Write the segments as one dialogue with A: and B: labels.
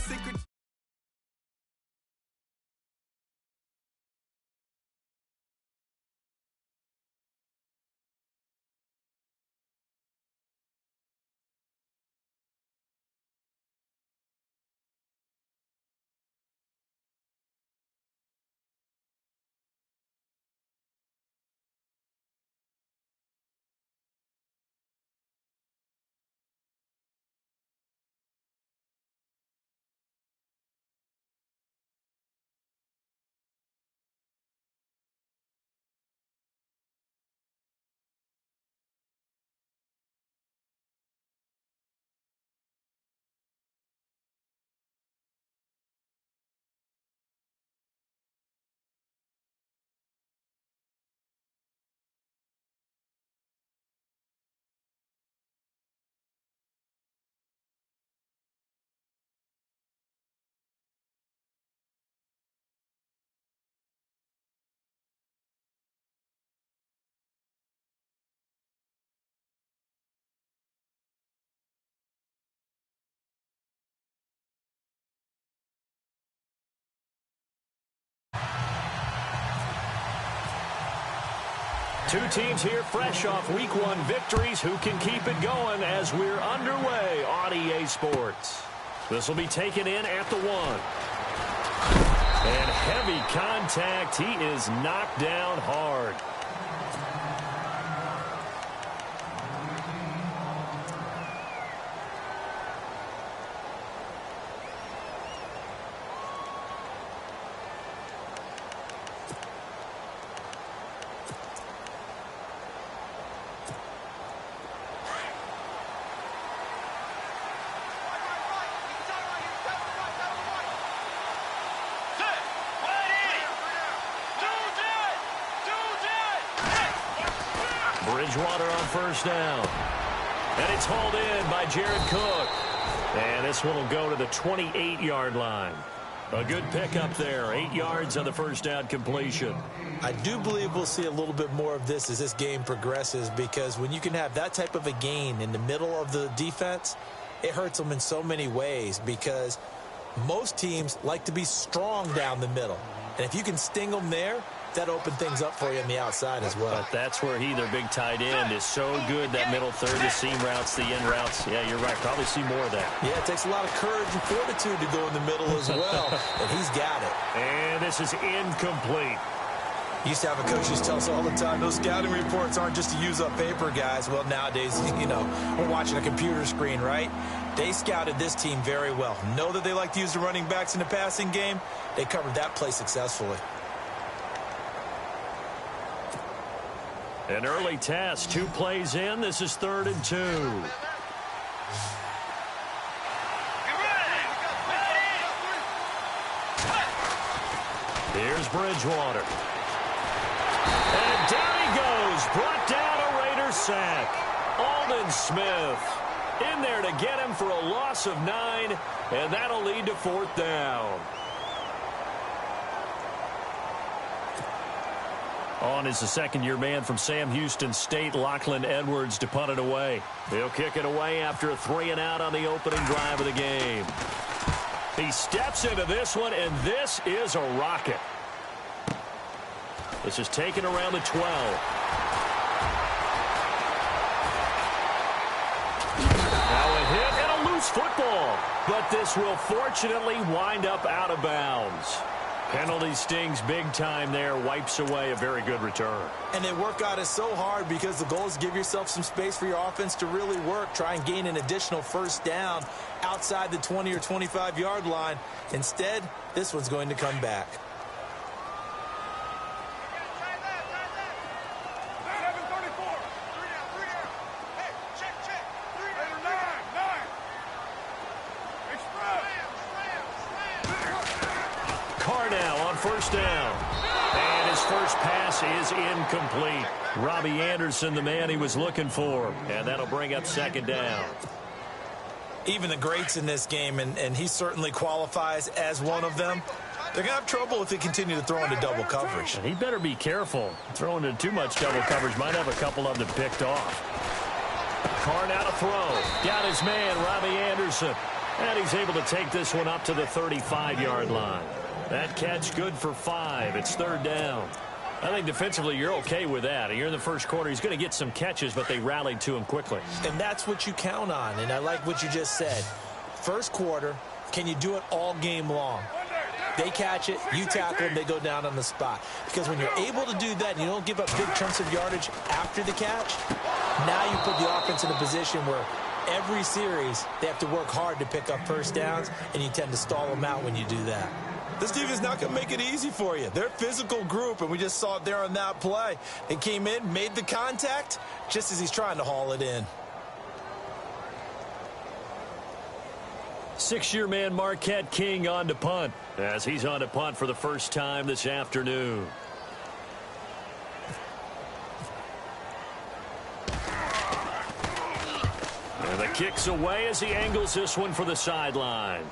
A: secret.
B: Two teams here fresh off Week 1 victories. Who can keep it going as we're underway on EA Sports? This will be taken in at the 1. And heavy contact. He is knocked down hard. Bridgewater on first down. And it's hauled in by Jared Cook. And this one will go to the 28-yard line. A good pickup there. 8 yards on the first down completion.
C: I do believe we'll see a little bit more of this as this game progresses, because when you can have that type of a gain in the middle of the defense, it hurts them in so many ways, because most teams like to be strong down the middle. And if you can sting them there, that opened things up for you on the outside as well.
B: But that's where their big tight end, is so good. That middle third, the seam routes, the end routes. Yeah, you're right. Probably see more of that.
C: Yeah, it takes a lot of courage and fortitude to go in the middle as well. And he's got it.
B: And this is incomplete.
C: Used to have a coach used to tell us all the time, those scouting reports aren't just to use up paper, guys. Well, nowadays, we're watching a computer screen, right? They scouted this team very well. Know that they like to use the running backs in the passing game. They covered that play successfully.
B: An early test, 2 plays in. This is 3rd and 2. Here's Bridgewater. And down he goes. Brought down a Raiders sack. Aldon Smith in there to get him for a loss of 9, and that'll lead to 4th down. On is the second-year man from Sam Houston State, Lachlan Edwards, to punt it away. He'll kick it away after a 3-and-out on the opening drive of the game. He steps into this one, and this is a rocket. This is taken around the 12. Now a hit and a loose football. But this will fortunately wind up out of bounds. Penalty stings big time there, wipes away a very good return.
C: And they work out it so hard because the goal is to give yourself some space for your offense to really work. Try and gain an additional first down outside the 20 or 25-yard line. Instead, this one's going to come back.
B: First down. And his first pass is incomplete. Robbie Anderson, the man he was looking for. And that'll bring up 2nd down.
C: Even the greats in this game, and he certainly qualifies as one of them, they're going to have trouble if they continue to throw into double coverage.
B: And he better be careful. Throwing into too much double coverage might have a couple of them picked off. Carr now to throw. Got his man, Robbie Anderson. And he's able to take this one up to the 35-yard line. That catch good for 5. It's third down. I think defensively you're okay with that. You're in the first quarter. He's going to get some catches, but they rallied to him quickly.
C: And that's what you count on, and I like what you just said. First quarter, can you do it all game long? They catch it, you tackle them, they go down on the spot. Because when you're able to do that and you don't give up big chunks of yardage after the catch, now you put the offense in a position where every series they have to work hard to pick up first downs, and you tend to stall them out when you do that. This defense is not going to make it easy for you. They're a physical group, and we just saw it there on that play. They came in, made the contact, just as he's trying to haul it in.
B: Six-year man Marquette King on to punt, as he's on to punt for the first time this afternoon. And the kick's away as he angles this one for the sideline.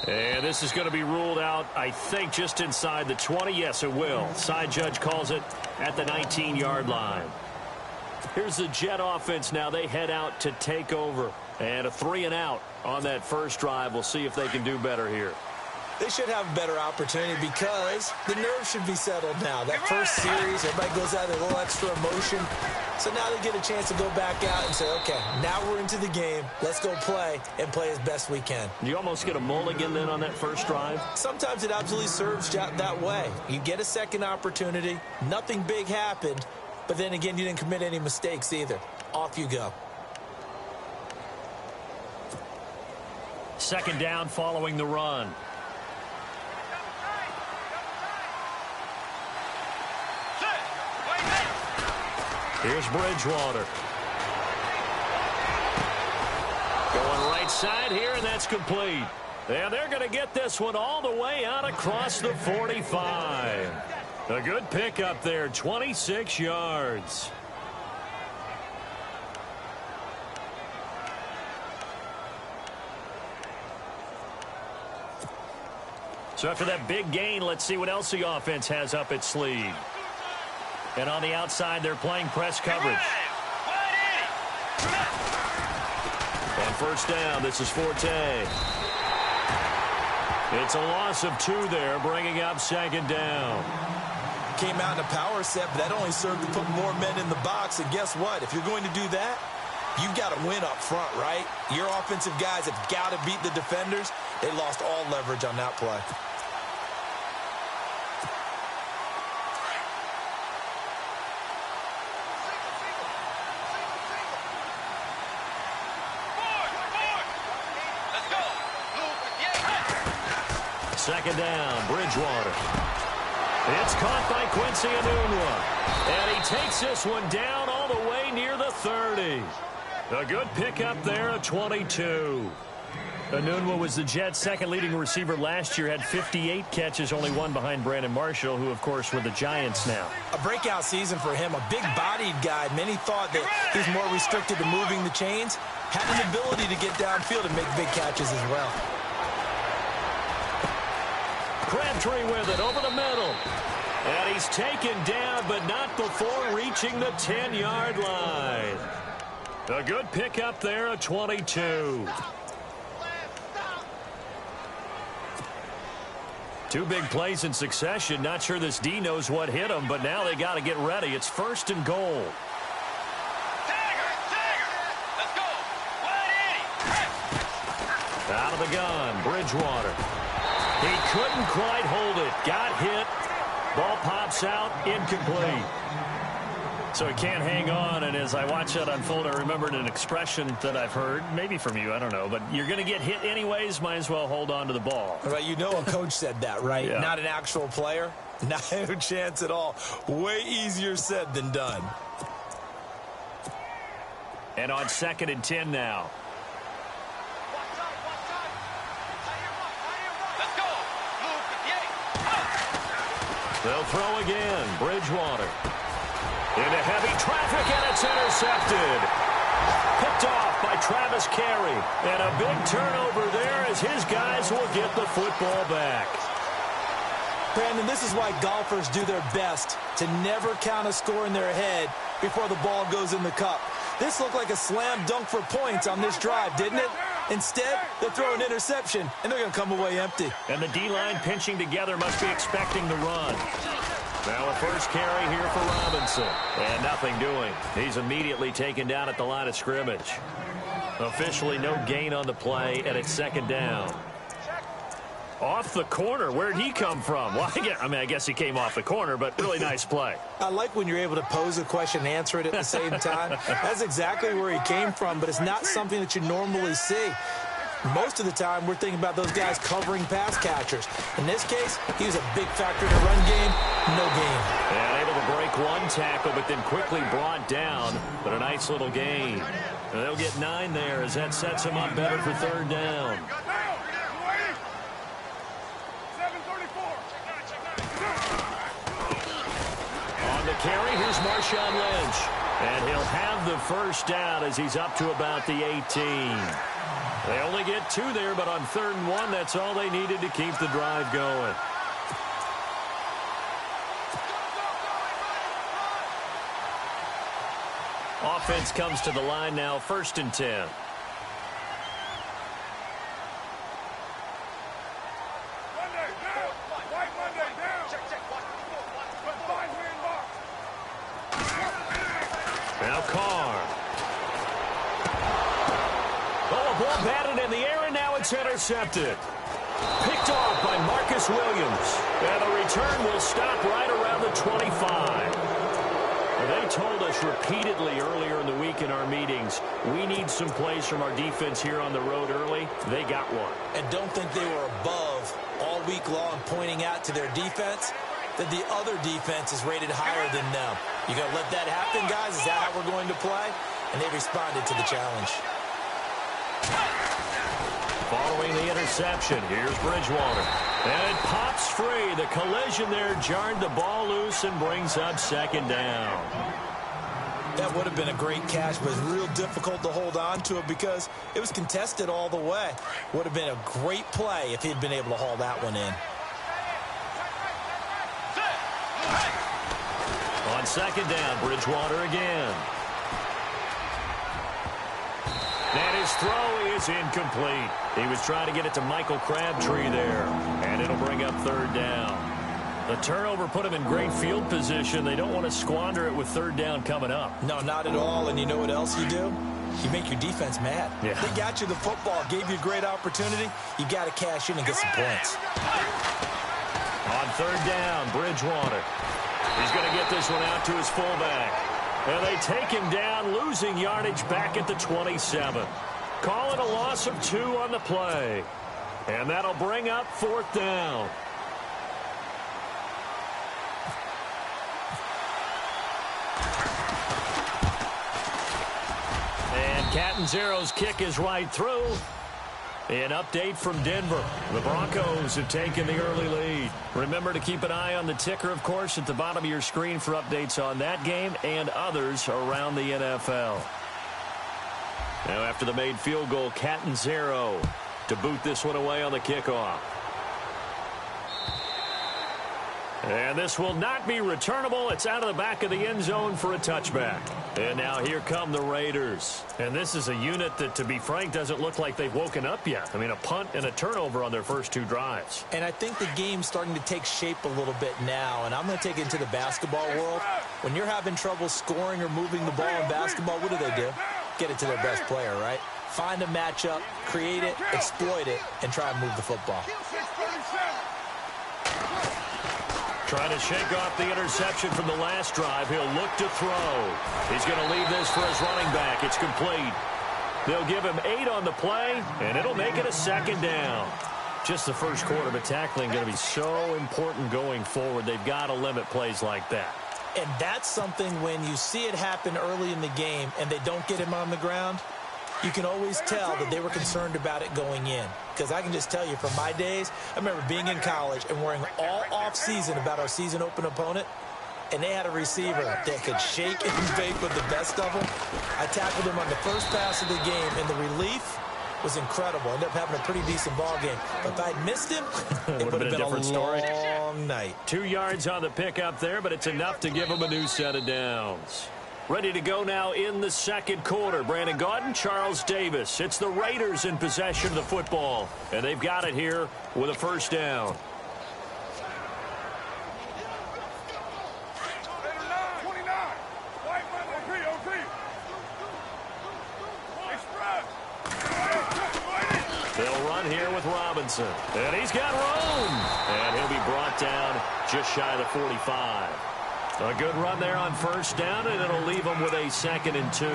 B: And this is going to be ruled out, I think, just inside the 20. Yes, it will. Side judge calls it at the 19-yard line. Here's the Jet offense now. They head out to take over. And a 3-and-out on that first drive. We'll see if they can do better here.
C: They should have a better opportunity because the nerves should be settled now. That first series, everybody goes out with a little extra emotion. So now they get a chance to go back out and say, okay, now we're into the game. Let's go play and play as best we can.
B: You almost get a mulligan then on that first drive?
C: Sometimes it absolutely serves that way. You get a second opportunity. Nothing big happened. But then again, you didn't commit any mistakes either. Off you go.
B: Second down following the run. Here's Bridgewater. Going right side here, and that's complete. And they're going to get this one all the way out across the 45. A good pickup there, 26 yards. So after that big gain, let's see what else the offense has up its sleeve. And on the outside, they're playing press coverage. On first down, this is Forte. It's a loss of 2 there, bringing up second down.
C: Came out in a power set, but that only served to put more men in the box. And guess what? If you're going to do that, you've got to win up front, right? Your offensive guys have got to beat the defenders. They lost all leverage on that play.
B: Second down, Bridgewater. It's caught by Quincy Enunwa. And he takes this one down all the way near the 30. A good pickup there of 22. Enunwa was the Jets' second leading receiver last year, had 58 catches, only one behind Brandon Marshall, who, of course, were the Giants now.
C: A breakout season for him, a big-bodied guy. Many thought that he's more restricted to moving the chains. Had an ability to get downfield and make big catches as well.
B: Crabtree with it over the middle. And he's taken down, but not before reaching the 10-yard line. A good pickup there of 22. 2 big plays in succession. Not sure this D knows what hit him, but now they got to get ready. It's first and goal.
A: Let's go.
B: Out of the gun, Bridgewater. He couldn't quite hold it. Got hit. Ball pops out. Incomplete. So he can't hang on, and as I watch that unfold, I remembered an expression that I've heard, maybe from you, I don't know, but you're going to get hit anyways, might as well hold on to the ball.
C: Right, you know a coach said that, right?
B: Yeah.
C: Not an actual player. Not a chance at all. Way easier said than done.
B: And on 2nd and 10 now.
A: Let's go.
B: They'll throw again. Bridgewater. Into heavy traffic, and it's intercepted. Picked off by Travis Carey. And a big turnover there as his guys will get the football back.
C: Brandon, this is why golfers do their best to never count a score in their head before the ball goes in the cup. This looked like a slam dunk for points on this drive, didn't it? Instead, they'll throw an interception, and they're going to come away empty.
B: And the D-line pinching together must be expecting the run. Now a first carry here for Robinson. And nothing doing. He's immediately taken down at the line of scrimmage. Officially no gain on the play, and it's second down. Off the corner. Where'd he come from? Well, I guess he came off the corner, but really nice play.
C: I like when you're able to pose a question and answer it at the same time. That's exactly where he came from, but it's not something that you normally see. Most of the time, we're thinking about those guys covering pass catchers. In this case, he was a big factor in the run game. No gain.
B: And able to break one tackle, but then quickly brought down. But a nice little gain. And they'll get 9 there as that sets them up better for third down. On the carry, here's Marshawn Lynch. And he'll have the first down as he's up to about the 18. They only get 2 there, but on 3rd and 1, that's all they needed to keep the drive going. Offense comes to the line now, 1st and 10. Now Carr. Oh, a ball batted in the air, and now it's intercepted. Picked off by Marcus Williams. And the return will stop right around the 25. They told us repeatedly earlier in the week in our meetings, we need some plays from our defense here on the road early. They got one.
C: And don't think they were above all week long pointing out to their defense that the other defense is rated higher than them. You got to let that happen, guys? Is that how we're going to play? And they responded to the challenge.
B: Following the interception, here's Bridgewater. And it pops free. The collision there jarred the ball loose and brings up second down.
C: That would have been a great catch, but it's real difficult to hold on to it because it was contested all the way. Would have been a great play if he'd been able to haul that one in.
B: On second down, Bridgewater again. And his throw is incomplete. He was trying to get it to Michael Crabtree there. And it'll bring up third down. The turnover put him in great field position. They don't want to squander it with third down coming up.
C: No, not at all. And you know what else you do? You make your defense mad.
B: Yeah.
C: They got you the football, gave you a great opportunity. You got to cash in and get some points.
B: On third down, Bridgewater. He's going to get this one out to his fullback. And they take him down, losing yardage back at the 27. Call it a loss of 2 on the play. And that'll bring up 4th down. And Catanzaro's kick is right through. An update from Denver. The Broncos have taken the early lead. Remember to keep an eye on the ticker, of course, at the bottom of your screen for updates on that game and others around the NFL. Now after the made field goal, Catanzaro to boot this one away on the kickoff. And this will not be returnable. It's out of the back of the end zone for a touchback. And now here come the Raiders. And this is a unit that, to be frank, doesn't look like they've woken up yet. I mean, a punt and a turnover on their first 2 drives.
C: And I think the game's starting to take shape a little bit now. And I'm going to take it into the basketball world. When you're having trouble scoring or moving the ball in basketball, what do? Get it to their best player, right? Find a matchup, create it, exploit it, and try and move the football.
B: Trying to shake off the interception from the last drive. He'll look to throw. He's going to leave this for his running back. It's complete. They'll give him 8 on the play, and it'll make it a second down. Just the first quarter, but tackling going to be so important going forward. They've got to limit plays like that.
C: And that's something when you see it happen early in the game and they don't get him on the ground, you can always tell that they were concerned about it going in. Because I can just tell you from my days, I remember being in college and worrying all off-season about our season open opponent, and they had a receiver that could shake and bake with the best of them. I tackled him on the first pass of the game, and the relief was incredible. Ended up having a pretty decent ball game. But if I'd missed him, it would have been a different story. Long night.
B: 2 yards on the pickup there, but it's enough to give him a new set of downs. Ready to go now in the second quarter. Brandon Gaudin, Charles Davis. It's the Raiders in possession of the football, and they've got it here with a first down. They'll run here with Robinson, and he's got room, and he'll be brought down just shy of the 45. A good run there on first down, and it'll leave them with a 2nd and 2.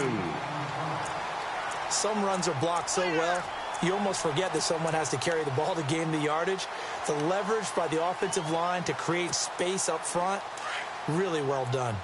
C: Some runs are blocked so well, you almost forget that someone has to carry the ball to gain the yardage. The leverage by the offensive line to create space up front, really well done.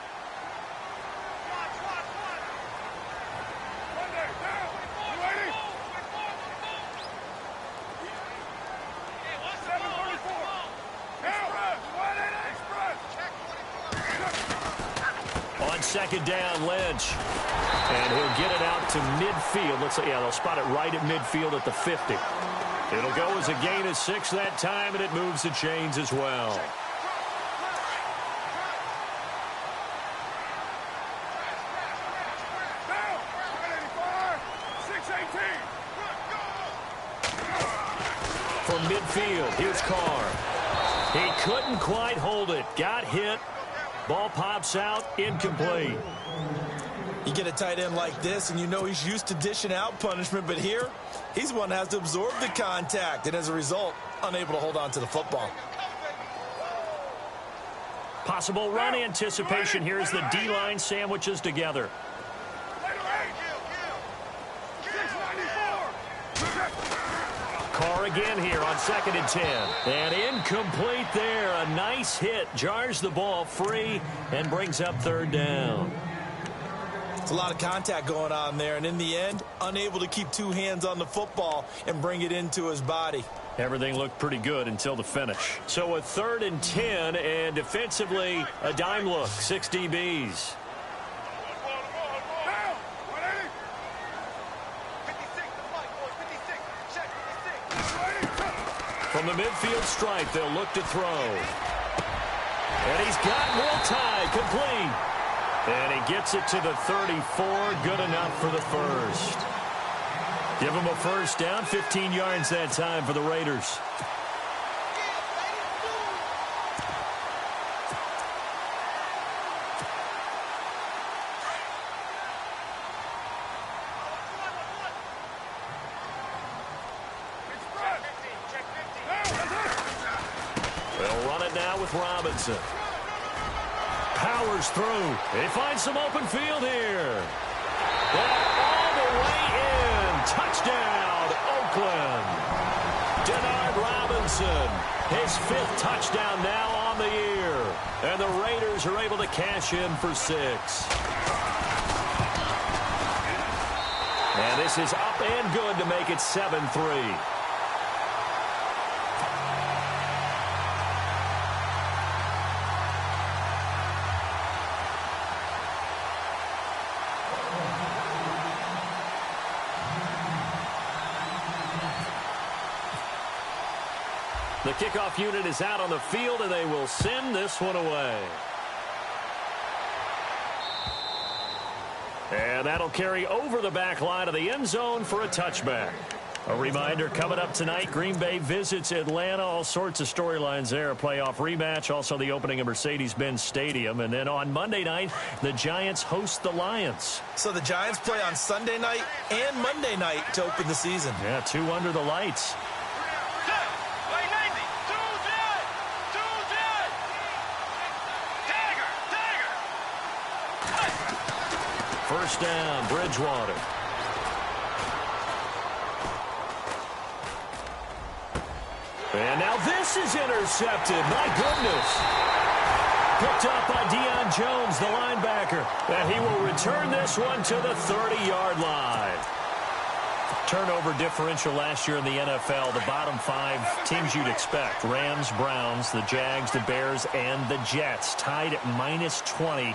B: Second down, Lynch. And he'll get it out to midfield. Looks like, yeah, they'll spot it right at midfield at the 50. It'll go as a gain of 6 that time, and it moves the chains as well. From midfield, here's Carr. He couldn't quite hold it. Got hit. Ball pops out, incomplete.
C: You get a tight end like this, and you know he's used to dishing out punishment, but here, he's the one that has to absorb the contact, and as a result, unable to hold on to the football.
B: Possible run anticipation here as the D-line sandwiches together. Carr again here on 2nd and 10. And incomplete there. A nice hit. Jars the ball free and brings up 3rd down.
C: It's a lot of contact going on there. And in the end, unable to keep 2 hands on the football and bring it into his body.
B: Everything looked pretty good until the finish. So a 3rd and 10, and defensively a dime look. 6 DBs. From the midfield stripe, they'll look to throw. And he's got more time, complete. And he gets it to the 34, good enough for the first. Give him a first down, 15 yards that time for the Raiders. Robinson powers through. He finds some open field here. And all the way in. Touchdown, Oakland. Denard Robinson, his 5th touchdown now on the year. And the Raiders are able to cash in for 6. And this is up and good to make it 7-3. The kickoff unit is out on the field, and they will send this one away. And that'll carry over the back line of the end zone for a touchback. A reminder, coming up tonight, Green Bay visits Atlanta. All sorts of storylines there. A playoff rematch, also the opening of Mercedes-Benz Stadium. And then on Monday night, the Giants host the Lions.
C: So the Giants play on Sunday night and Monday night to open the season.
B: Yeah, 2 under the lights. First down, Bridgewater. And now this is intercepted. My goodness. Picked up by Deion Jones, the linebacker. And he will return this one to the 30-yard line. Turnover differential last year in the NFL, the bottom 5 teams you'd expect. Rams, Browns, the Jags, the Bears, and the Jets. Tied at -20.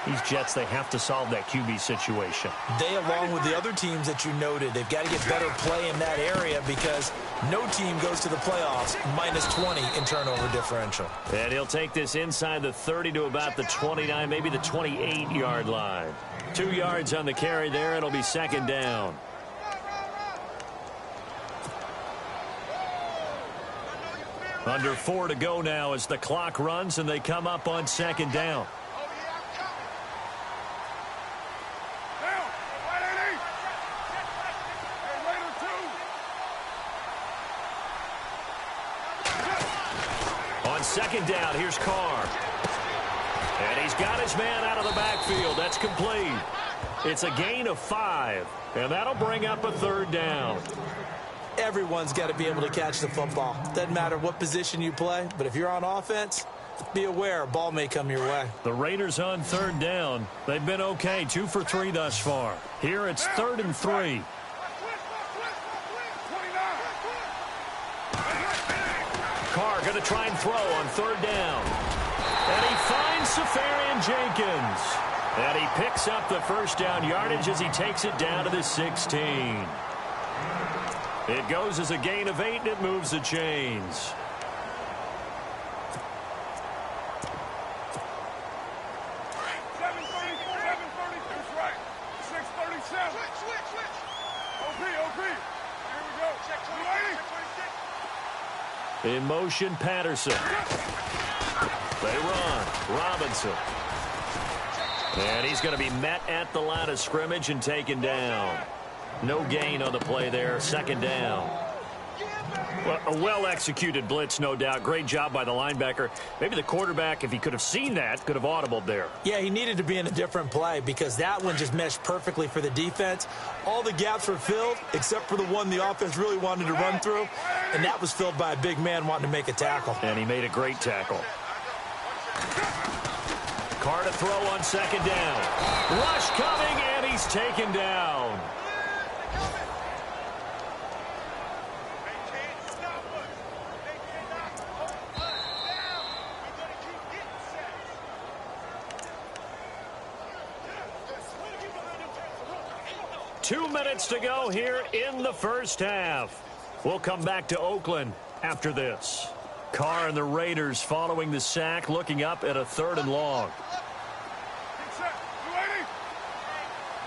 B: These Jets, they have to solve that QB situation.
C: They, along with the other teams that you noted, they've got to get better play in that area because no team goes to the playoffs -20 in turnover differential.
B: And he'll take this inside the 30 to about the 29, maybe the 28-yard line. 2 yards on the carry there. It'll be second down. Under 4 to go now as the clock runs and they come up on second down. On second down, here's Carr. And he's got his man out of the backfield. That's complete. It's a gain of 5, and that'll bring up a third down.
C: Everyone's got to be able to catch the football. Doesn't matter what position you play, but if you're on offense, be aware a ball may come your way.
B: The Raiders on third down. They've been okay, 2 for 3 thus far. Here it's 3rd and 3. Carr going to try and throw on third down. And he finds Safarian Jenkins. And he picks up the first down yardage as he takes it down to the 16. It goes as a gain of 8, and it moves the chains. In motion, Patterson. They run. Robinson. And he's going to be met at the line of scrimmage and taken down. No gain on the play there. Second down. Well, a well-executed blitz, no doubt. Great job by the linebacker. Maybe the quarterback, if he could have seen that, could have audibled there.
C: Yeah, he needed to be in a different play because that one just meshed perfectly for the defense. All the gaps were filled except for the one the offense really wanted to run through, and that was filled by a big man wanting to make a tackle.
B: And he made a great tackle. Carr to throw on second down. Rush coming, and he's taken down. Two minutes to go here in the first half. We'll come back to Oakland after this. Carr and the Raiders following the sack, looking up at a 3rd and long.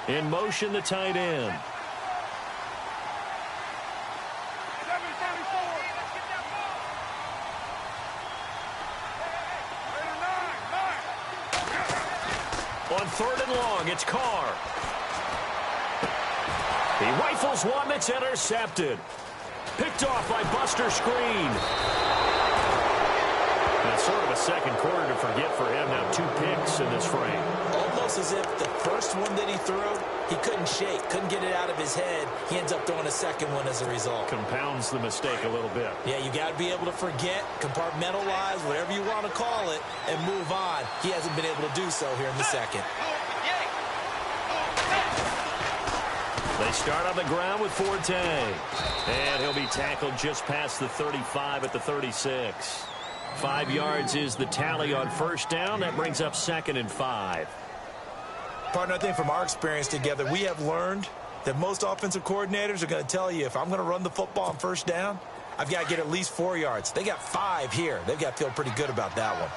B: In motion, the tight end. On 3rd and long, it's Carr. He rifles one that's intercepted. Picked off by Buster Screen. That's sort of a second quarter to forget for him. Now 2 picks in this frame.
C: Almost as if the first one that he threw, he couldn't shake, couldn't get it out of his head. He ends up throwing a second one as a result.
B: Compounds the mistake a little bit.
C: Yeah, you got to be able to forget, compartmentalize, whatever you want to call it, and move on. He hasn't been able to do so here in the second.
B: They start on the ground with Forte. And he'll be tackled just past the 35 at the 36. 5 yards is the tally on first down. That brings up 2nd and 5.
C: Partner, I think from our experience together, we have learned that most offensive coordinators are going to tell you, if I'm going to run the football on first down, I've got to get at least 4 yards. They got 5 here. They've got to feel pretty good about that one.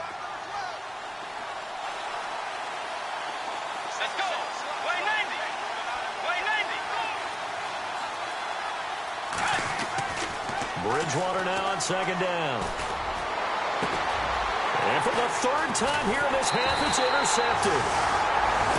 B: Bridgewater now on second down. And for the 3rd time here in this half, it's intercepted.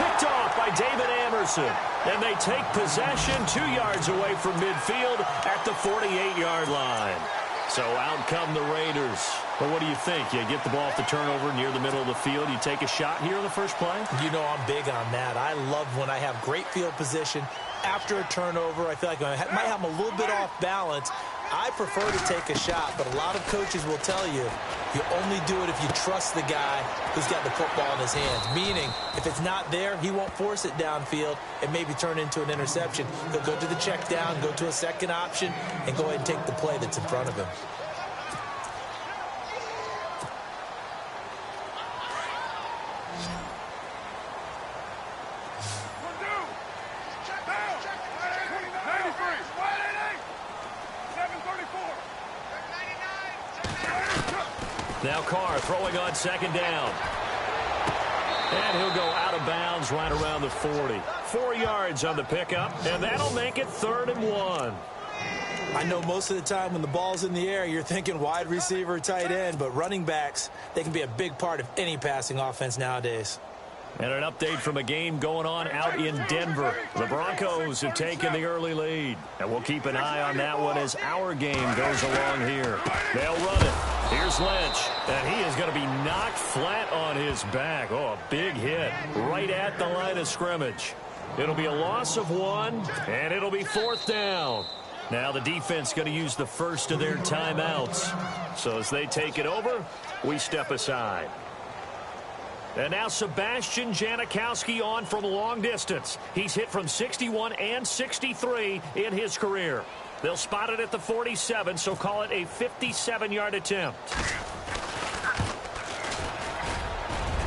B: Picked off by David Amerson. And they take possession 2 yards away from midfield at the 48-yard line. So out come the Raiders. Well, what do you think? You get the ball off the turnover near the middle of the field. You take a shot here in the first play?
C: You know I'm big on that. I love when I have great field position. After a turnover, I feel like I might have them a little bit off balance. I prefer to take a shot, but a lot of coaches will tell you, you only do it if you trust the guy who's got the football in his hands. Meaning, if it's not there, he won't force it downfield and maybe turn into an interception. He'll go to the check down, go to a second option, and go ahead and take the play that's in front of him.
B: Now Carr throwing on second down. And he'll go out of bounds right around the 40. 4 yards on the pickup, and that'll make it 3rd and 1.
C: I know most of the time when the ball's in the air, you're thinking wide receiver, tight end, but running backs, they can be a big part of any passing offense nowadays.
B: And an update from a game going on out in Denver. The Broncos have taken the early lead. And we'll keep an eye on that one as our game goes along here. They'll run it. Here's Lynch. And he is going to be knocked flat on his back. Oh, a big hit right at the line of scrimmage. It'll be a loss of 1, and it'll be 4th down. Now the defense going to use the first of their timeouts. So as they take it over, we step aside. And now Sebastian Janikowski on from long distance. He's hit from 61 and 63 in his career. They'll spot it at the 47, so call it a 57-yard attempt.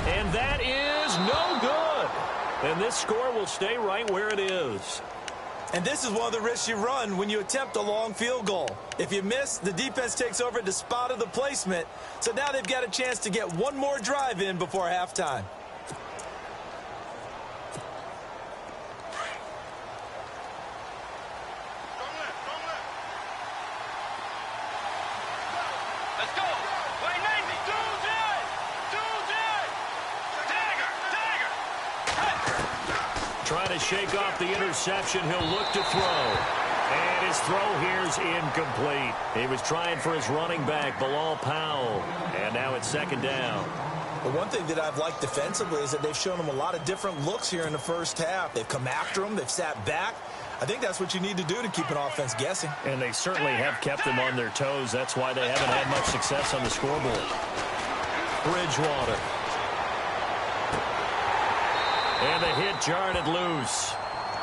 B: And that is no good. And this score will stay right where it is.
C: And this is one of the risks you run when you attempt a long field goal. If you miss, the defense takes over at the spot of the placement. So now they've got a chance to get one more drive in before halftime.
A: Let's go. Wait, Navy.
B: Trying to shake off the interception. He'll look to throw. And his throw here's incomplete. He was trying for his running back, Bilal Powell. And now it's 2nd down.
C: The one thing that I've liked defensively is that they've shown him a lot of different looks here in the first half. They've come after him. They've sat back. I think that's what you need to do to keep an offense guessing.
B: And they certainly have kept them on their toes. That's why they haven't had much success on the scoreboard. Bridgewater. And the hit jarred it loose.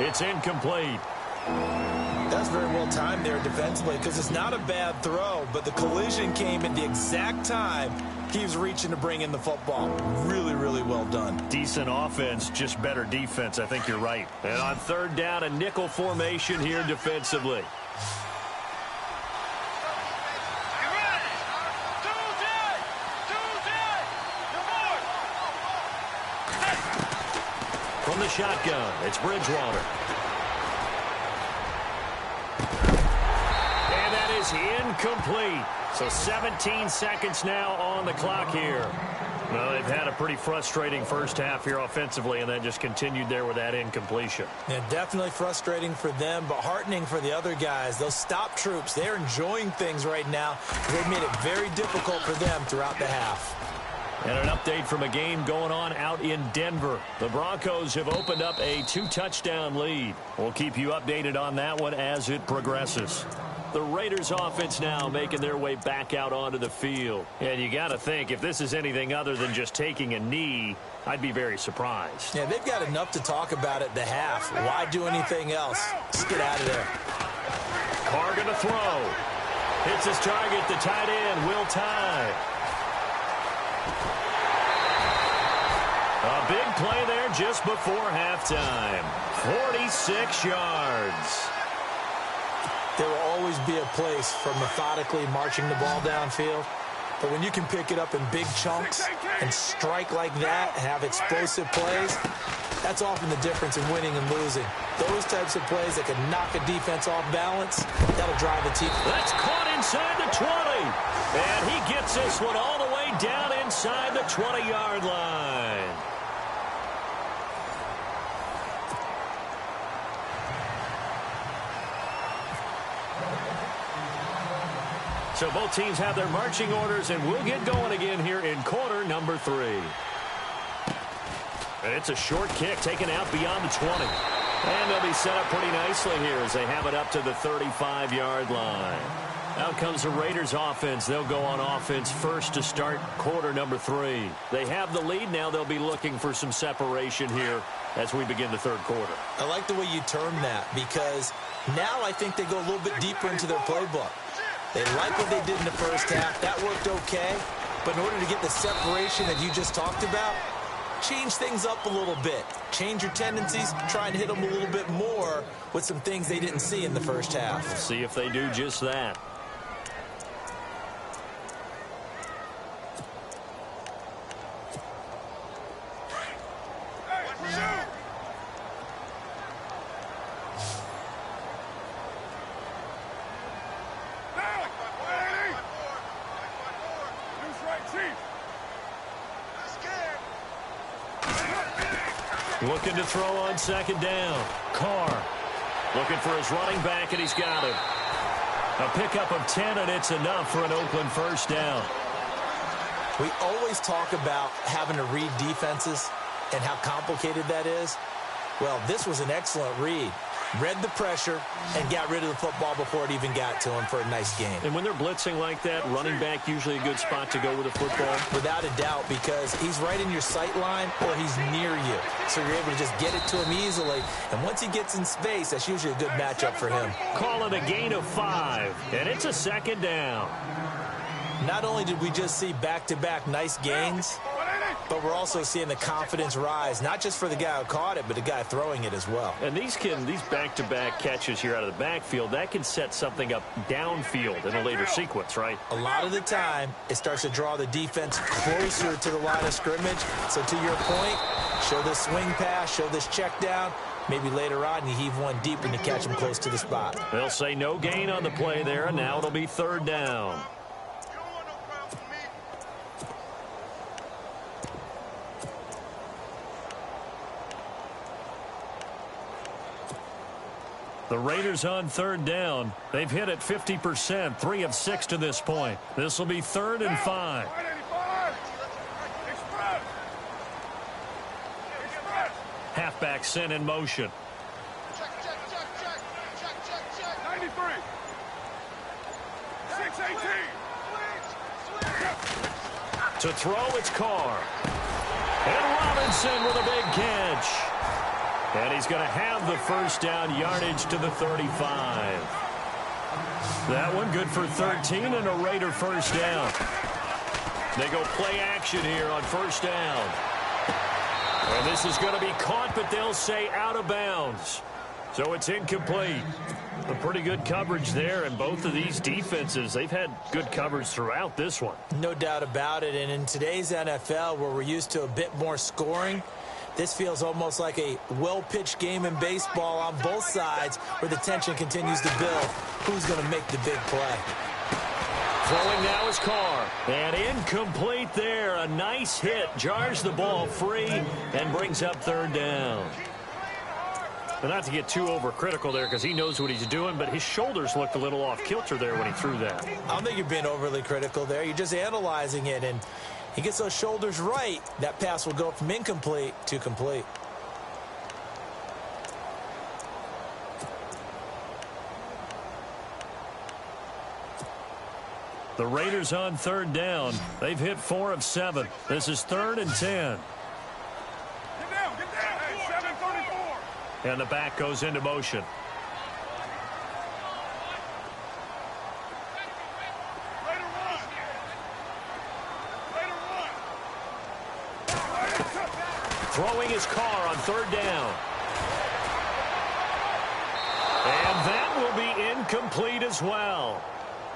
B: It's incomplete.
C: That's very well timed there defensively because it's not a bad throw, but the collision came at the exact time he was reaching to bring in the football. Really, really well done.
B: Decent offense, just better defense. I think you're right. And on 3rd down, a nickel formation here defensively. From the shotgun, it's Bridgewater. And that is incomplete. So 17 seconds now on the clock here. Well, they've had a pretty frustrating first half here offensively, and then just continued there with that incompletion.
C: Yeah, definitely frustrating for them, but heartening for the other guys. Those stop troops, they're enjoying things right now. They've made it very difficult for them throughout the half.
B: And an update from a game going on out in Denver. The Broncos have opened up a 2-touchdown lead. We'll keep you updated on that one as it progresses. The Raiders offense now making their way back out onto the field. And you got to think, if this is anything other than just taking a knee, I'd be very surprised.
C: Yeah, they've got enough to talk about at the half. Why do anything else? Just get out of there.
B: Carr going to throw. Hits his target, the tight end, Will Tye. A big play there just before halftime. 46 yards.
C: There will always be a place for methodically marching the ball downfield. But when you can pick it up in big chunks and strike like that and have explosive plays, that's often the difference in winning and losing. Those types of plays that can knock a defense off balance, that'll drive the team.
B: That's caught inside the 20. And he gets this one all the way down inside the 20-yard line. So both teams have their marching orders, and we'll get going again here in quarter number 3. And it's a short kick taken out beyond the 20. And they'll be set up pretty nicely here as they have it up to the 35-yard line. Out comes the Raiders offense. They'll go on offense first to start quarter number 3. They have the lead now. They'll be looking for some separation here as we begin the third quarter.
C: I like the way you term that because now I think they go a little bit deeper into their playbook. They like what they did in the first half. That worked okay. But in order to get the separation that you just talked about, change things up a little bit. Change your tendencies. Try and hit them a little bit more with some things they didn't see in the first half.
B: We'll see if they do just that. Looking to throw on second down. Carr looking for his running back, and he's got him. A pickup of 10, and it's enough for an Oakland first down.
C: We always talk about having to read defenses and how complicated that is. Well, this was an excellent read. Read the pressure and got rid of the football before it even got to him for a nice gain.
B: And when they're blitzing like that, running back usually a good spot to go with the football?
C: Without a doubt, because he's right in your sight line or he's near you. So you're able to just get it to him easily. And once he gets in space, that's usually a good matchup for him.
B: Call it a gain of 5, and it's a second down.
C: Not only did we just see back-to-back nice gains, but we're also seeing the confidence rise, not just for the guy who caught it, but the guy throwing it as well.
B: And these back-to-back catches here out of the backfield, that can set something up downfield in a later sequence, right?
C: A lot of the time, it starts to draw the defense closer to the line of scrimmage. So to your point, show this swing pass, show this check down. Maybe later on you heave one deep and you catch him close to the spot.
B: They'll say no gain on the play there, and now it'll be third down. The Raiders on third down. They've hit it 50%, 3 of 6 to this point. This will be 3rd and 5. Halfback sent in motion.
A: Check. 93. 618.
B: To throw, it's Carr. And Robinson with a big catch. And he's going to have the first down, yardage to the 35. That one good for 13 and a Raider first down. They go play action here on first down. And this is going to be caught, but they'll say out of bounds. So it's incomplete. A pretty good coverage there, and both of these defenses, they've had good coverage throughout this one.
C: No doubt about it, and in today's NFL, where we're used to a bit more scoring, this feels almost like a well-pitched game in baseball on both sides where the tension continues to build. Who's going to make the big play?
B: Throwing now is Carr. And incomplete there. A nice hit. Jars the ball free and brings up third down. But not to get too overcritical there because he knows what he's doing, but his shoulders looked a little off kilter there when he threw that.
C: I don't think you're being overly critical there. You're just analyzing it, and he gets those shoulders right. That pass will go from incomplete to complete.
B: The Raiders on third down. They've hit 4 of 7. This is 3rd and 10.
A: Get down. Hey, 734.
B: And the back goes into motion. Throwing his Carr on third down. And that will be incomplete as well.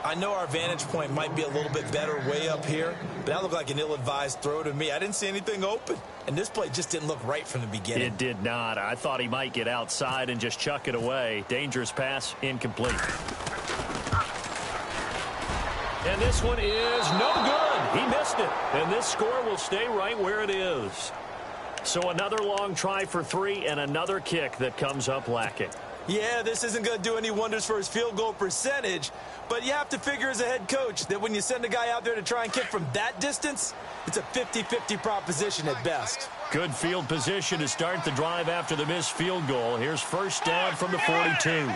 C: I know our vantage point might be a little bit better way up here, but that looked like an ill-advised throw to me. I didn't see anything open, and this play just didn't look right from the beginning.
B: It did not. I thought he might get outside and just chuck it away. Dangerous pass, incomplete. And this one is no good. He missed it, and this score will stay right where it is. So another long try for 3 and another kick that comes up lacking.
C: Yeah, this isn't going to do any wonders for his field goal percentage, but you have to figure as a head coach that when you send a guy out there to try and kick from that distance, it's a 50-50 proposition at best.
B: Good field position to start the drive after the missed field goal. Here's first down from the 42.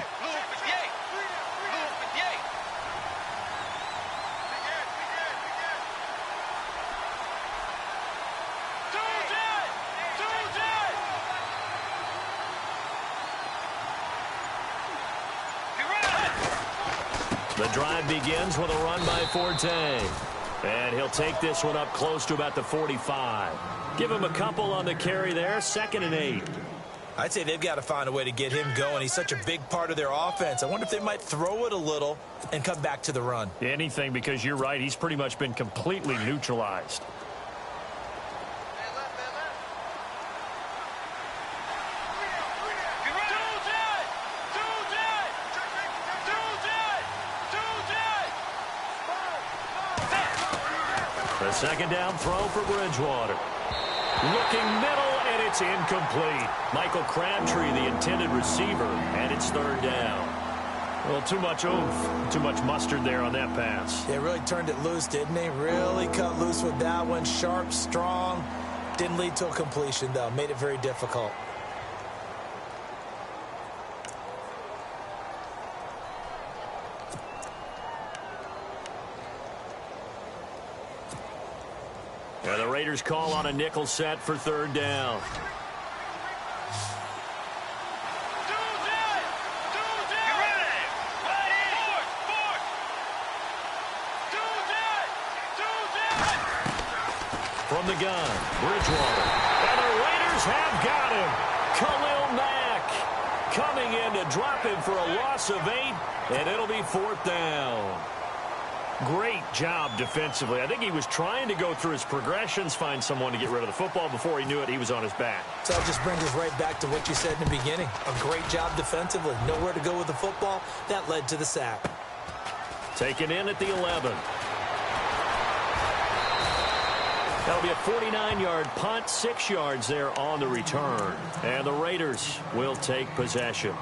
B: The drive begins with a run by Forte. And he'll take this one up close to about the 45. Give him a couple on the carry there, 2nd and 8.
C: I'd say they've got to find a way to get him going. He's such a big part of their offense. I wonder if they might throw it a little and come back to the run.
B: Anything, because you're right, he's pretty much been completely neutralized. The second down throw for Bridgewater. Looking middle, And it's incomplete. Michael Crabtree, the intended receiver, and it's third down. Well, too much oomph, too much mustard there on that pass.
C: They really turned it loose, didn't they? Really cut loose with that one. Sharp, strong. Didn't lead to a completion, though. Made it very difficult.
B: And the Raiders call on a nickel set for third down. From the gun, Bridgewater. And the Raiders have got him. Khalil Mack coming in to drop him for a loss of 8, and it'll be fourth down. Great job defensively. I think he was trying to go through his progressions, find someone to get rid of the football. Before he knew it, he was on his back.
C: So that just brings us right back to what you said in the beginning. A great job defensively. Nowhere to go with the football. That led to the sack.
B: Taken in at the 11. That'll be a 49-yard punt, 6 yards there on the return. And the Raiders will take possession.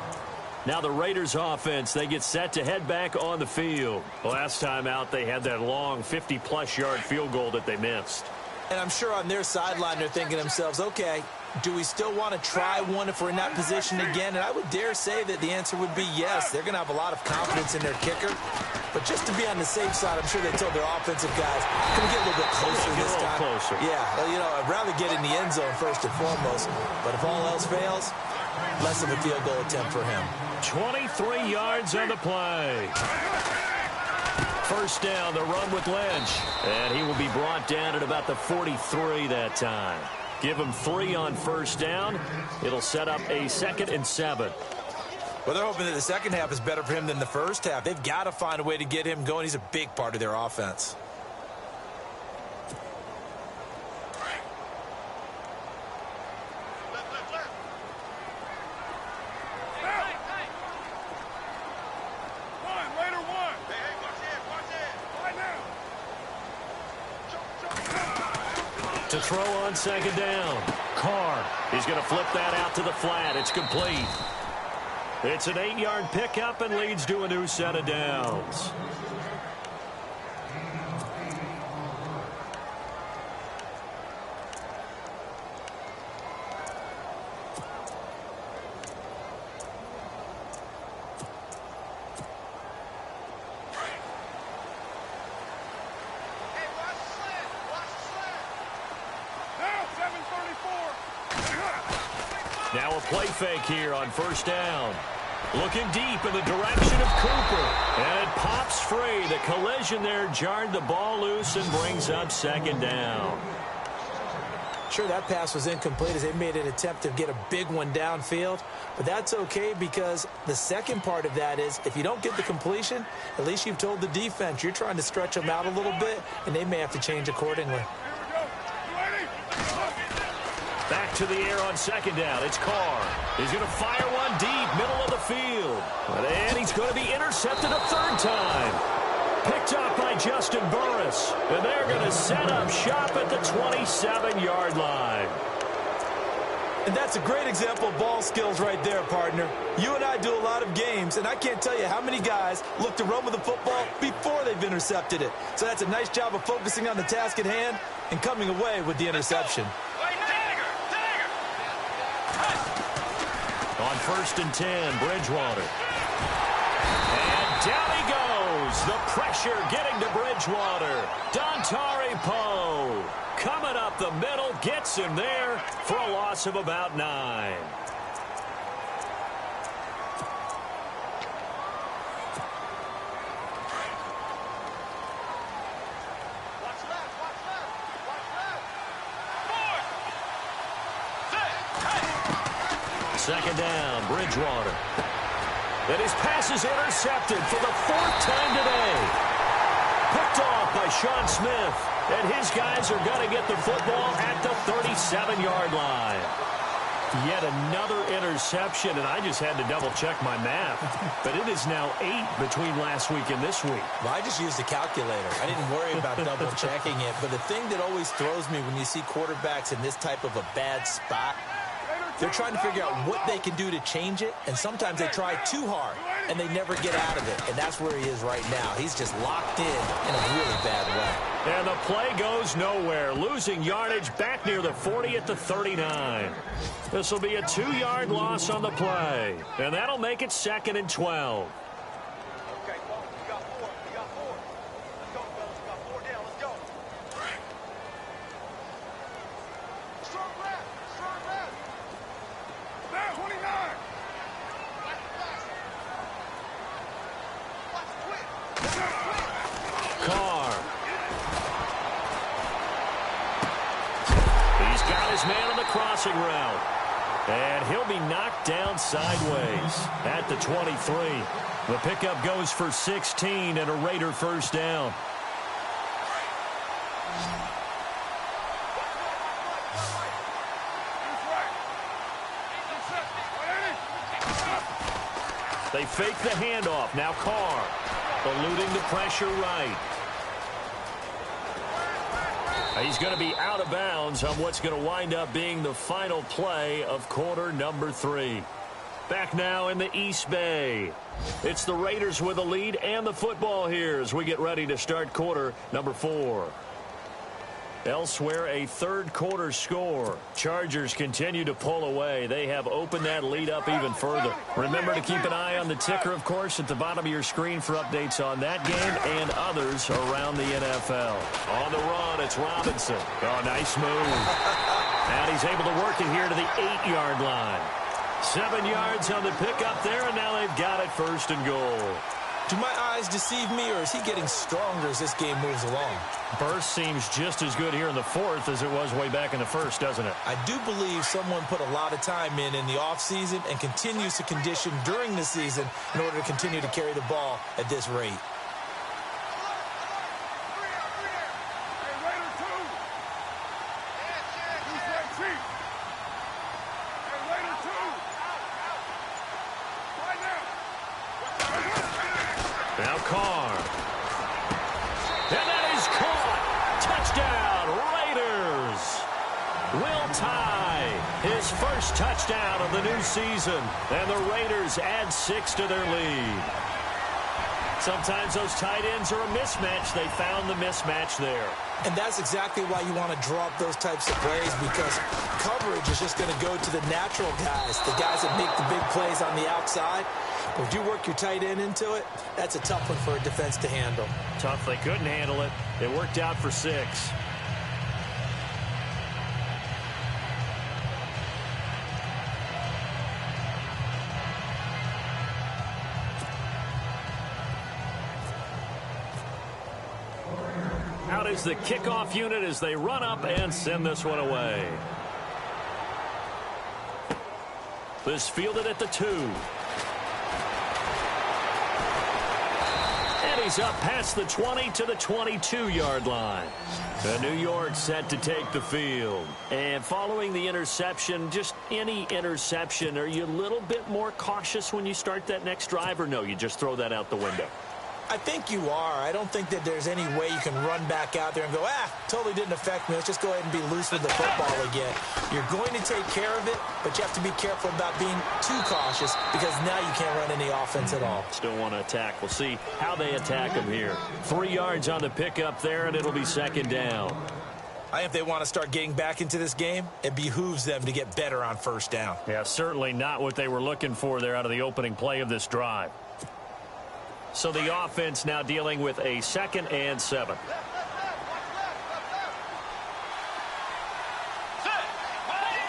B: Now the Raiders offense, they get set to head back on the field. Last time out, they had that long 50-plus yard field goal that they missed.
C: And I'm sure on their sideline they're thinking to themselves, okay, do we still want to try one if we're in that position again? And I would dare say that the answer would be yes. They're going to have a lot of confidence in their kicker. But just to be on the safe side, I'm sure they told their offensive guys, can we get a little bit closer this time?
B: Closer.
C: Yeah, well, you know, I'd rather get in the end zone first and foremost. But if all else fails, less of a field goal attempt for him.
B: 23 yards on the play. First down, the run with Lynch. And he will be brought down at about the 43 that time. Give him 3 on first down. It'll set up a 2nd and 7.
C: Well, they're hoping that the second half is better for him than the first half. They've got to find a way to get him going. He's a big part of their offense.
B: To throw on second down. Carr. He's going to flip that out to the flat. It's complete. It's an 8-yard pickup and leads to a new set of downs. Now a play fake here on first down. Looking deep in the direction of Cooper. And it pops free. The collision there jarred the ball loose and brings up second down.
C: Sure, that pass was incomplete as they made an attempt to get a big one downfield. But that's okay because the second part of that is if you don't get the completion, at least you've told the defense you're trying to stretch them out a little bit, and they may have to change accordingly.
B: Back to the air on second down. It's Carr. He's going to fire one deep, middle of the field. And he's going to be intercepted a third time. Picked up by Justin Burris. And they're going to set up shop at the 27-yard line.
C: And that's a great example of ball skills right there, partner. You and I do a lot of games, and I can't tell you how many guys look to run with the football before they've intercepted it. So that's a nice job of focusing on the task at hand and coming away with the interception.
B: On 1st and 10, Bridgewater. And down he goes. The pressure getting to Bridgewater. Dontari Poe coming up the middle, gets him there for a loss of about 9. Second down, Bridgewater. And his pass is intercepted for the 4th time today. Picked off by Sean Smith. And his guys are going to get the football at the 37-yard line. Yet another interception, and I just had to double-check my math. But it is now 8 between last week and this week.
C: Well, I just used a calculator. I didn't worry about double-checking it. But the thing that always throws me when you see quarterbacks in this type of a bad spot, they're trying to figure out what they can do to change it, and sometimes they try too hard, and they never get out of it. And that's where he is right now. He's just locked in a really bad way.
B: And the play goes nowhere, losing yardage back near the 40 at the 39. This will be a 2-yard loss on the play, and that'll make it 2nd and 12.
A: Okay, folks, we got 4. We got 4. Let's go, fellas. We got 4 down. Let's go. Strong left. Strong left. There, 29. Watch the flash. Watch the twin.
B: Carr. He's got his man on the crossing route. And he'll be knocked down sideways at the 23. The pickup goes for 16 and a Raider first down. They fake the handoff. Now Carr eluding the pressure right. He's going to be out of bounds on what's going to wind up being the final play of quarter number 3. Back now in the East Bay. It's the Raiders with the lead and the football here as we get ready to start quarter number 4. Elsewhere, a third-quarter score. Chargers continue to pull away. They have opened that lead up even further. Remember to keep an eye on the ticker, of course, at the bottom of your screen for updates on that game and others around the NFL. On the run, it's Robinson. Oh, nice move. And he's able to work it here to the 8-yard line. 7 yards on the pickup there, and now they've got it 1st and goal.
C: Do my eyes deceive me, or is he getting stronger as this game moves along?
B: Burst seems just as good here in the 4th as it was way back in the 1st, doesn't it?
C: I do believe someone put a lot of time in the offseason and continues to condition during the season in order to continue to carry the ball at this rate.
B: Now Carr. And that is caught. Touchdown, Raiders. Will tie his first touchdown of the new season. And the Raiders add 6 to their lead. Sometimes those tight ends are a mismatch. They found the mismatch there.
C: And that's exactly why you want to draw up those types of plays, because coverage is just going to go to the natural guys, the guys that make the big plays on the outside. But if you work your tight end into it, that's a tough one for a defense to handle.
B: Tough. They couldn't handle it. It worked out for 6. Out is the kickoff unit as they run up and send this one away. This fielded at the 2. And he's up past the 20 to the 22-yard line. The New York set to take the field. And following the interception, just any interception, are you a little bit more cautious when you start that next drive, or no, you just throw that out the window?
C: I think you are. I don't think that there's any way you can run back out there and go, totally didn't affect me. Let's just go ahead and be loose with the football again. You're going to take care of it, but you have to be careful about being too cautious, because now you can't run any offense at all.
B: Still want to attack. We'll see how they attack him here. 3 yards on the pickup there, and it'll be 2nd down.
C: I think if they want to start getting back into this game, it behooves them to get better on 1st down.
B: Yeah, certainly not what they were looking for there out of the opening play of this drive. So the offense now dealing with a 2nd and 7.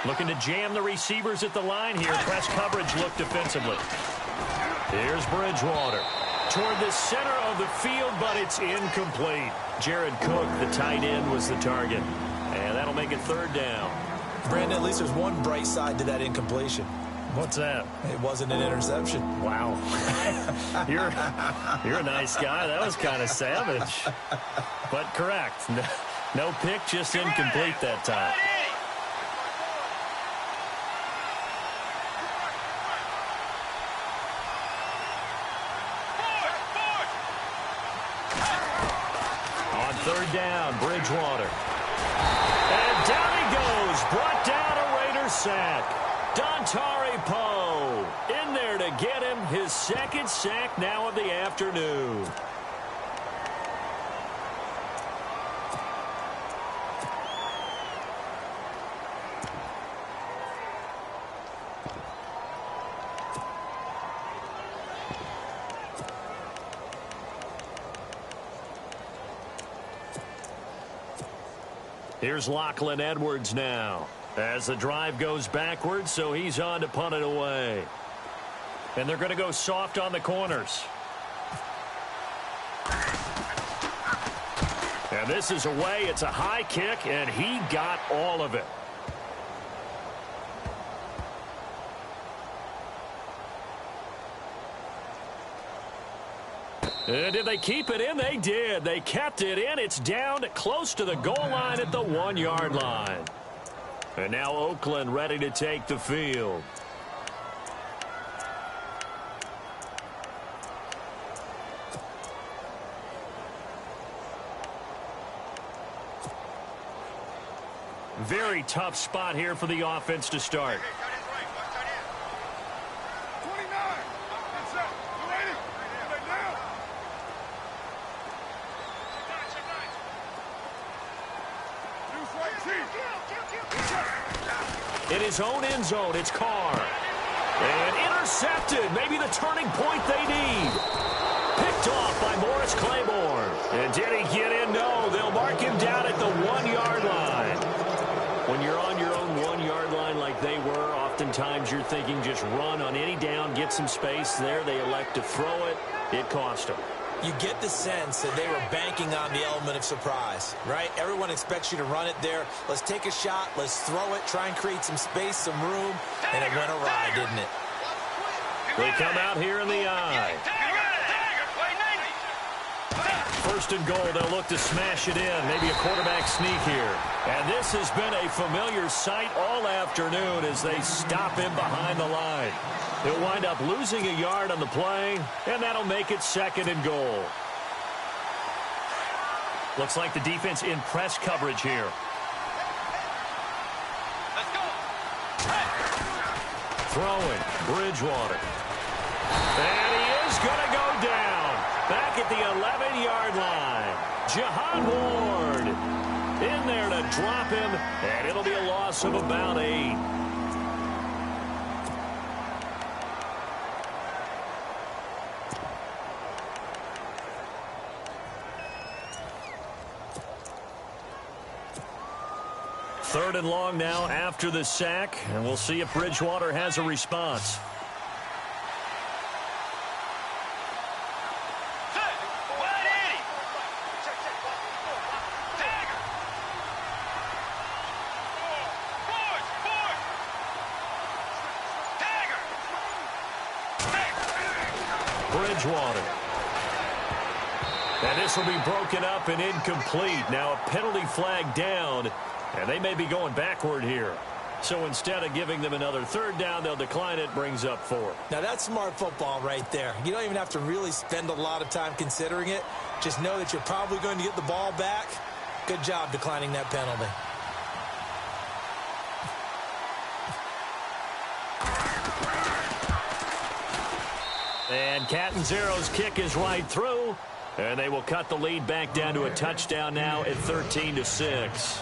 B: Looking to jam the receivers at the line here. Press coverage look defensively. Here's Bridgewater. Toward the center of the field, but it's incomplete. Jared Cook, the tight end, was the target. And that'll make it 3rd down.
C: Brandon, at least there's one bright side to that incompletion.
B: What's that?
C: It wasn't an interception.
B: Wow. You're a nice guy. That was kind of savage. But correct. No pick, just incomplete that time. Third down, Bridgewater. And down he goes. Brought down a Raider sack. Dontari Poe in there to get him his second sack now of the afternoon. Here's Lachlan Edwards now as the drive goes backwards, so he's on to punt it away. And they're going to go soft on the corners. And this is away. It's a high kick, and he got all of it. And did they keep it in? They did. They kept it in. It's down close to the goal line at the 1-yard line. And now Oakland ready to take the field. Very tough spot here for the offense to start. In his own end zone, it's Carr. And intercepted. Maybe the turning point they need. Picked off by Morris Claiborne. And did he get in? No. They'll mark him down at the 1-yard line. When you're on your own 1-yard line like they were, oftentimes you're thinking just run on any down, get some space there. They elect to throw it. It cost them.
C: You get the sense that they were banking on the element of surprise, right? Everyone expects you to run it there. Let's take a shot. Let's throw it. Try and create some space, some room. And it went awry, didn't it?
B: They come out here in the eye. First and goal, they'll look to smash it in. Maybe a quarterback sneak here. And this has been a familiar sight all afternoon as they stop him behind the line. He'll wind up losing a yard on the play, and that'll make it second and goal. Looks like the defense in press coverage here.
A: Let's go.
B: Throwing, Bridgewater. And he is going to go down. Back at the 11-yard line. Jahan Ward in there to drop him, and it'll be a loss of about 8. Third and long now after the sack, and we'll see if Bridgewater has a response. Bridgewater. And this will be broken up and incomplete. Now a penalty flag down. And they may be going backward here. So instead of giving them another third down, they'll decline it, brings up 4.
C: Now that's smart football right there. You don't even have to really spend a lot of time considering it. Just know that you're probably going to get the ball back. Good job declining that penalty.
B: And Catanzaro's kick is right through. And they will cut the lead back down to a touchdown now at 13-6.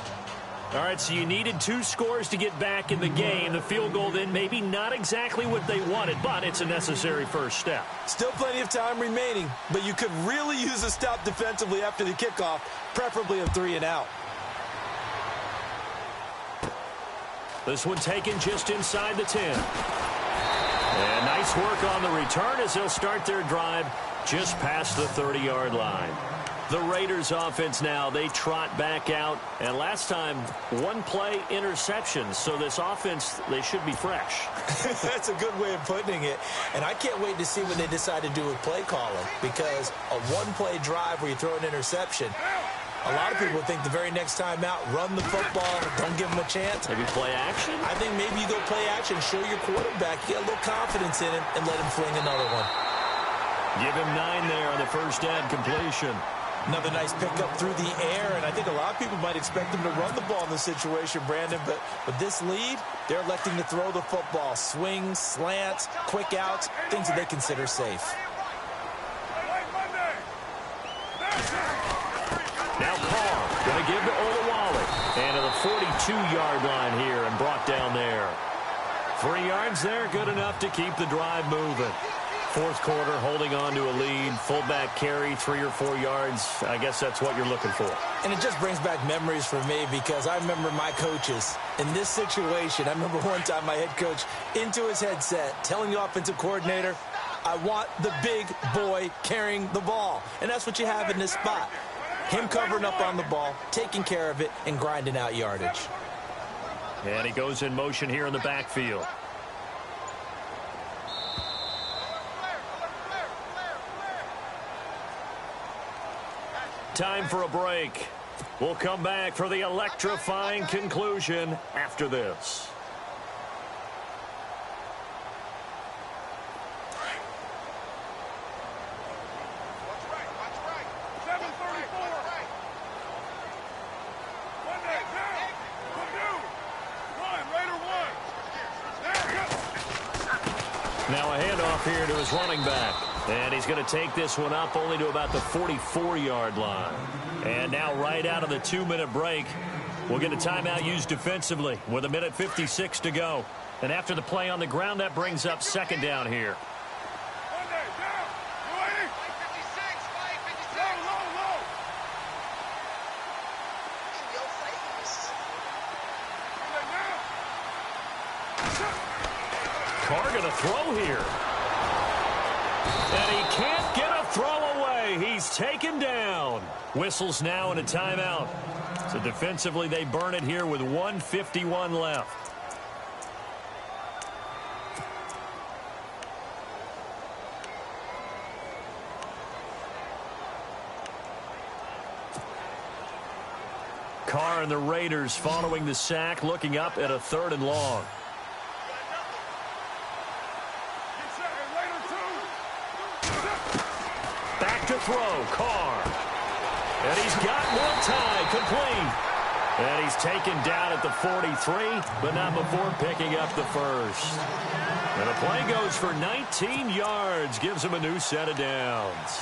B: All right, so you needed 2 scores to get back in the game. The field goal then maybe not exactly what they wanted, but it's a necessary first step.
C: Still plenty of time remaining, but you could really use a stop defensively after the kickoff, preferably a 3-and-out.
B: This one taken just inside the 10. And nice work on the return as they'll start their drive just past the 30-yard line. The Raiders offense now, they trot back out. And last time, 1 play interception. So this offense, they should be fresh.
C: That's a good way of putting it. And I can't wait to see what they decide to do with play calling. Because a 1-play drive where you throw an interception, a lot of people think the very next time out, run the football, don't give them a chance.
B: Maybe play action?
C: I think maybe you go play action, show your quarterback, get a little confidence in him, and let him fling another one.
B: Give him 9 there on the first down completion.
C: Another nice pickup through the air, and I think a lot of people might expect him to run the ball in this situation, Brandon, but with this lead, they're electing to throw the football. Swings, slants, quick outs, things that they consider safe.
B: Now Carr going to give to Olawale. And to the 42-yard line here and brought down there. 3 yards there, good enough to keep the drive moving. Fourth quarter, holding on to a lead. Fullback carry, 3 or 4 yards. I guess that's what you're looking for.
C: And it just brings back memories for me because I remember my coaches in this situation. I remember one time my head coach into his headset telling the offensive coordinator, I want the big boy carrying the ball. And that's what you have in this spot. Him covering up on the ball, taking care of it, and grinding out yardage.
B: And he goes in motion here in the backfield. Time for a break. We'll come back for the electrifying conclusion after this. Now a handoff here to his running back. And he's going to take this one up only to about the 44-yard line. And now right out of the 2-minute break, we'll get a timeout used defensively with 1:56 to go. And after the play on the ground, that brings up second down here. Carr going to throw here. And he can't get a throw away. He's taken down. Whistles now and a timeout. So defensively, they burn it here with 1:51 left. Carr and the Raiders following the sack, looking up at a 3rd and long. Back to throw, Carr. And he's got one tie, complete. And he's taken down at the 43, but not before picking up the first. And the play goes for 19 yards, gives him a new set of downs.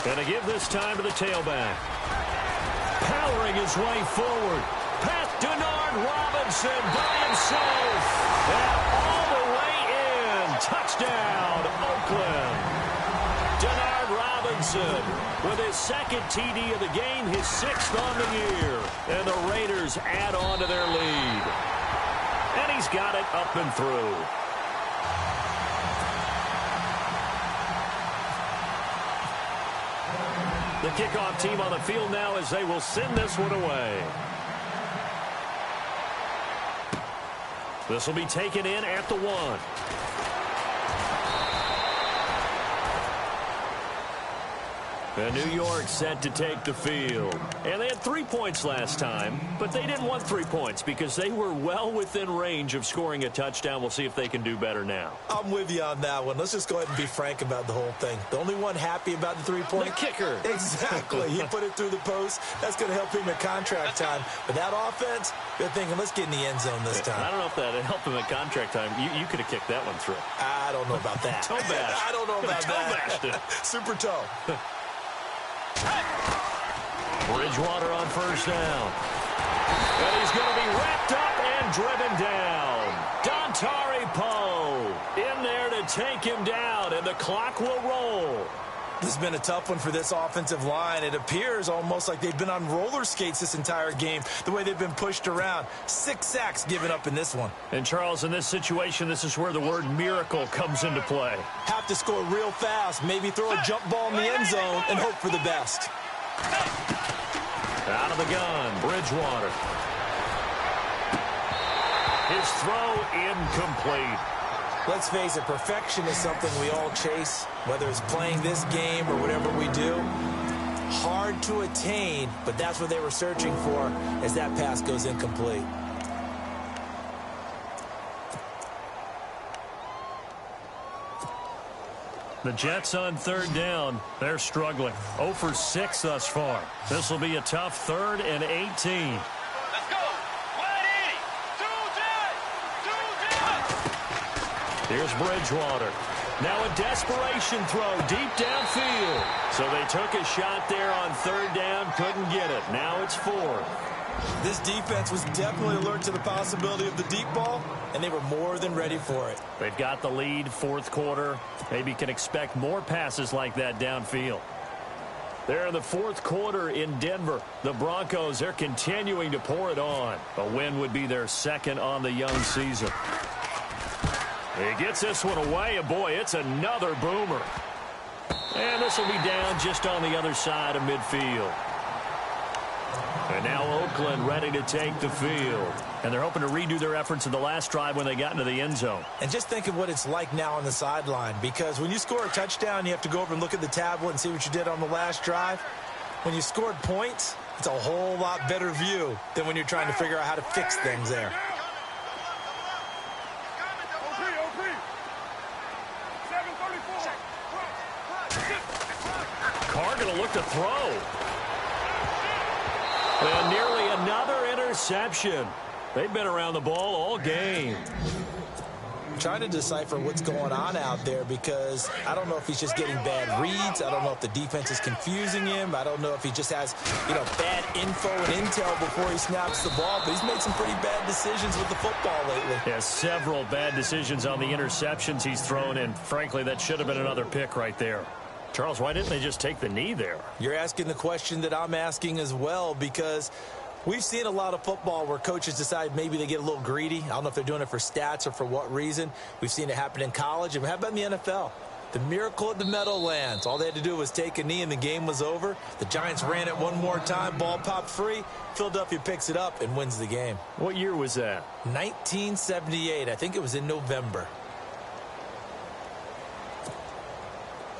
B: And to give this time to the tailback. Powering his way forward. Pat Denard Robinson by himself. And all the way in. Touchdown, Oakland. Denard Robinson with his second TD of the game, his 6th on the year. And the Raiders add on to their lead. And he's got it up and through. The kickoff team on the field now as they will send this one away. This will be taken in at the 1. And New York set to take the field. And they had 3 points last time, but they didn't want 3 points because they were well within range of scoring a touchdown. We'll see if they can do better now.
C: I'm with you on that one. Let's just go ahead and be frank about the whole thing. The only one happy about the 3-point?
B: The kicker.
C: Exactly. He put it through the post. That's going to help him at contract time. But that offense, they're thinking, let's get in the end zone this time.
B: I don't know if that helped him at contract time. You could have kicked that one through.
C: I don't know about that.
B: Toe bash.
C: I don't know about
B: toe
C: that.
B: Bashed it.
C: Super toe.
B: Bridgewater on first down. And he's going to be wrapped up and driven down. Dontari Poe in there to take him down, and the clock will roll.
C: This has been a tough one for this offensive line. It appears almost like they've been on roller skates this entire game, the way they've been pushed around. 6 sacks given up in this one.
B: And, Charles, in this situation, this is where the word miracle comes into play.
C: Have to score real fast, maybe throw a jump ball in the end zone and hope for the best.
B: Out of the gun, Bridgewater. His throw incomplete.
C: Let's face it, perfection is something we all chase, whether it's playing this game or whatever we do. hard to attain, but that's what they were searching for as that pass goes incomplete.
B: The Jets on third down. They're struggling. 0 for 6 thus far. This will be a tough 3rd and 18.
A: Let's go. 180. Two Jets.
B: Here's Bridgewater. Now a desperation throw deep downfield. So they took a shot there on 3rd down. Couldn't get it. Now it's 4th.
C: This defense was definitely alert to the possibility of the deep ball, and they were more than ready for it.
B: They've got the lead, 4th quarter. Maybe can expect more passes like that downfield. They're in the 4th quarter in Denver. The Broncos, they're continuing to pour it on. A win would be their 2nd on the young season. He gets this one away, and boy, it's another boomer. And this will be down just on the other side of midfield. And now Oakland ready to take the field. And they're hoping to redo their efforts in the last drive when they got into the end zone.
C: And just think of what it's like now on the sideline, because when you score a touchdown, you have to go over and look at the tablet and see what you did on the last drive. When you scored points, it's a whole lot better view than when you're trying to figure out how to fix things there.
B: Carr going to look to throw. And nearly another interception. They've been around the ball all game.
C: Trying to decipher what's going on out there, because I don't know if he's just getting bad reads. I don't know if the defense is confusing him. I don't know if he just has, bad info and intel before he snaps the ball. But he's made some pretty bad decisions with the football lately.
B: Yeah, several bad decisions on the interceptions he's thrown, and frankly, that should have been another pick right there. Charles, why didn't they just take the knee there?
C: You're asking the question that I'm asking as well, because we've seen a lot of football where coaches decide maybe they get a little greedy. I don't know if they're doing it for stats or for what reason. We've seen it happen in college. And how about in the NFL? The miracle at the Meadowlands. All they had to do was take a knee and the game was over. The Giants ran it one more time. Ball popped free. Philadelphia picks it up and wins the game.
B: What year was that?
C: 1978. I think it was in November.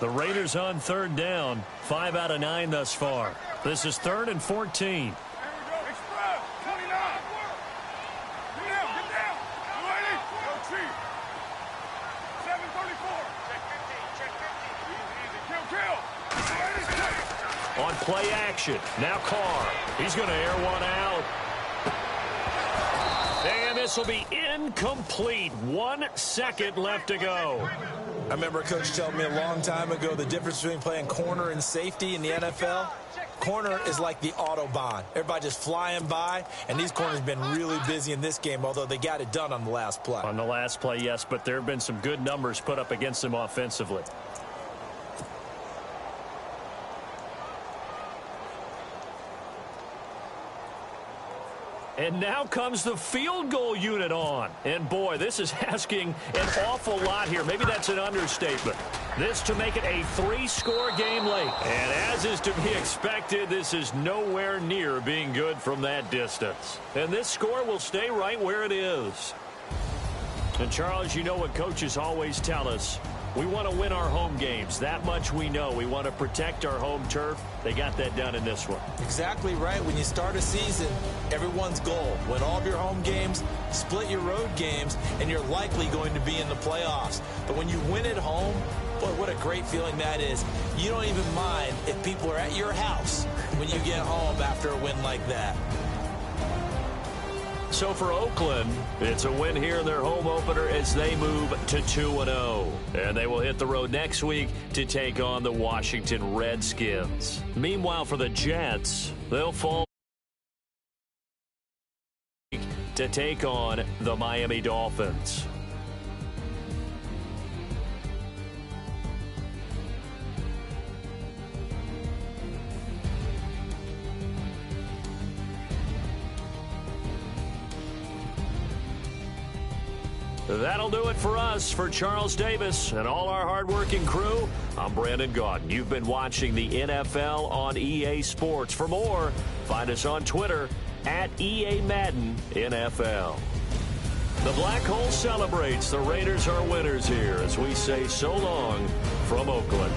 B: The Raiders on third down. 5 out of 9 thus far. This is 3rd and 14. On play action. Now Carr. He's going to air one out. And this will be incomplete. 1 second left to go.
C: I remember a coach telling me a long time ago the difference between playing corner and safety in the NFL. Corner is like the Autobahn. Everybody just flying by, and these corners have been really busy in this game, although they got it done on the last play.
B: On the last play, yes, but there have been some good numbers put up against them offensively. And now comes the field goal unit on. And, boy, this is asking an awful lot here. Maybe that's an understatement. This to make it a 3-score game late. And as is to be expected, this is nowhere near being good from that distance. And this score will stay right where it is. And, Charles, you know what coaches always tell us. We want to win our home games. That much we know. We want to protect our home turf. They got that done in this one.
C: Exactly right. When you start a season, everyone's goal: win all of your home games, split your road games, and you're likely going to be in the playoffs. But when you win at home, boy, what a great feeling that is. You don't even mind if people are at your house when you get home after a win like that.
B: So for Oakland, it's a win here in their home opener as they move to 2-0. And they will hit the road next week to take on the Washington Redskins. Meanwhile, for the Jets, they'll fall to take on the Miami Dolphins. That'll do it for us. For Charles Davis and all our hardworking crew, I'm Brandon Gaudin. You've been watching the NFL on EA Sports. For more, find us on Twitter at EA Madden NFL. The Black Hole celebrates. The Raiders are winners here as we say so long from Oakland.